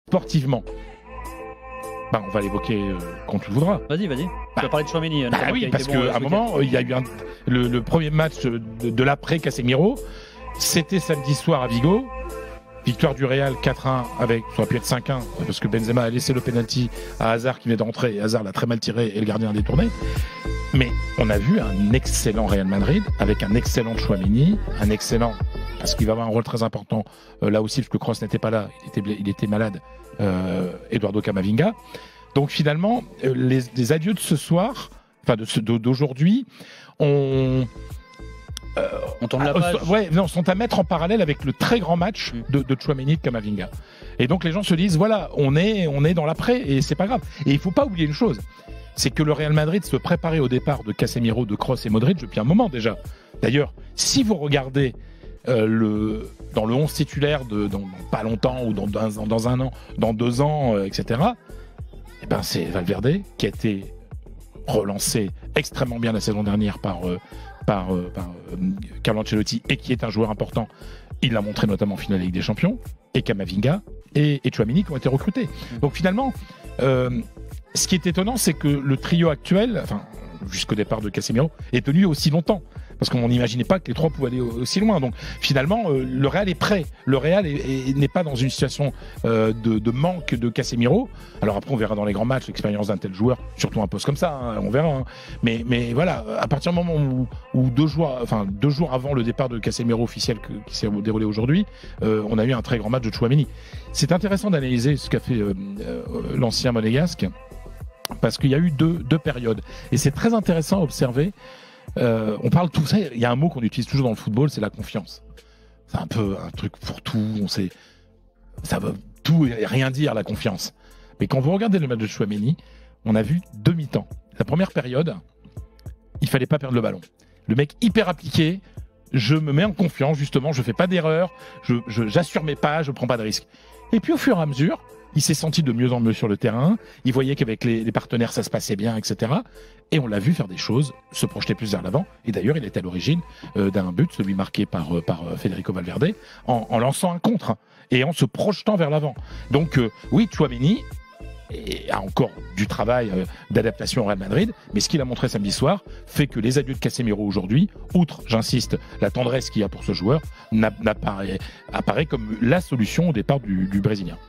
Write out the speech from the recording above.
sportivement, on va l'évoquer quand tu le voudras. Vas-y. Tu vas parler de Tchouaméni. Oui, parce qu'à un moment, il y a eu le premier match de l'après Casemiro. C'était samedi soir à Vigo. Victoire du Real 4-1 avec, ça aurait pu être 5-1 parce que Benzema a laissé le penalty à Hazard qui venait d'entrer et Hazard l'a très mal tiré et le gardien a détourné. Mais on a vu un excellent Real Madrid avec un excellent Tchouaméni, un excellent, parce qu'il va avoir un rôle très important là aussi parce que Kroos n'était pas là, il était malade, Eduardo Camavinga. Donc finalement, les adieux de ce soir, d'aujourd'hui, on tourne la page. Sont à mettre en parallèle avec le très grand match de Tchouaméni et de Camavinga. Et donc les gens se disent, voilà, on est dans l'après et c'est pas grave. Et il faut pas oublier une chose, c'est que le Real Madrid se préparait au départ de Casemiro, de Kroos et Modric depuis un moment déjà. D'ailleurs, si vous regardez dans le 11 titulaire dans pas longtemps ou dans un an, dans 2 ans, etc., c'est Valverde qui a été relancé extrêmement bien la saison dernière par Carlo Ancelotti et qui est un joueur important. Il l'a montré notamment en finale de Ligue des Champions, et Camavinga et Tchouaméni qui ont été recrutés. Donc finalement, ce qui est étonnant, c'est que le trio actuel, jusqu'au départ de Casemiro, est tenu aussi longtemps. Parce qu'on n'imaginait pas que les trois pouvaient aller aussi loin. Donc finalement, le Real est prêt. Le Real n'est pas dans une situation de manque de Casemiro. Alors après, on verra dans les grands matchs l'expérience d'un tel joueur, surtout un poste comme ça, on verra. Mais voilà, à partir du moment où 2 jours avant le départ de Casemiro officiel qui s'est déroulé aujourd'hui, on a eu un très grand match de Tchouaméni. C'est intéressant d'analyser ce qu'a fait l'ancien monégasque, parce qu'il y a eu deux périodes. Et c'est très intéressant à observer. On parle tout ça, il y a un mot qu'on utilise toujours dans le football, c'est la confiance. C'est un peu un truc pour tout, ça veut tout et rien dire, la confiance. Mais quand vous regardez le match de Tchouaméni, on a vu 2 mi-temps. La première période, il fallait pas perdre le ballon. Le mec hyper appliqué, je me mets en confiance, justement, je fais pas d'erreur, j'assure mes pas, je prends pas de risques. Et puis au fur et à mesure, il s'est senti de mieux en mieux sur le terrain, il voyait qu'avec les partenaires ça se passait bien, etc. Et on l'a vu faire des choses, se projeter plus vers l'avant. Et d'ailleurs, il est à l'origine d'un but, celui marqué par Federico Valverde, en lançant un contre et en se projetant vers l'avant. Donc oui, Tchouaméni a encore du travail d'adaptation au Real Madrid, mais ce qu'il a montré samedi soir fait que les adieux de Casemiro aujourd'hui, outre, j'insiste, la tendresse qu'il y a pour ce joueur, apparaît comme la solution au départ du Brésilien.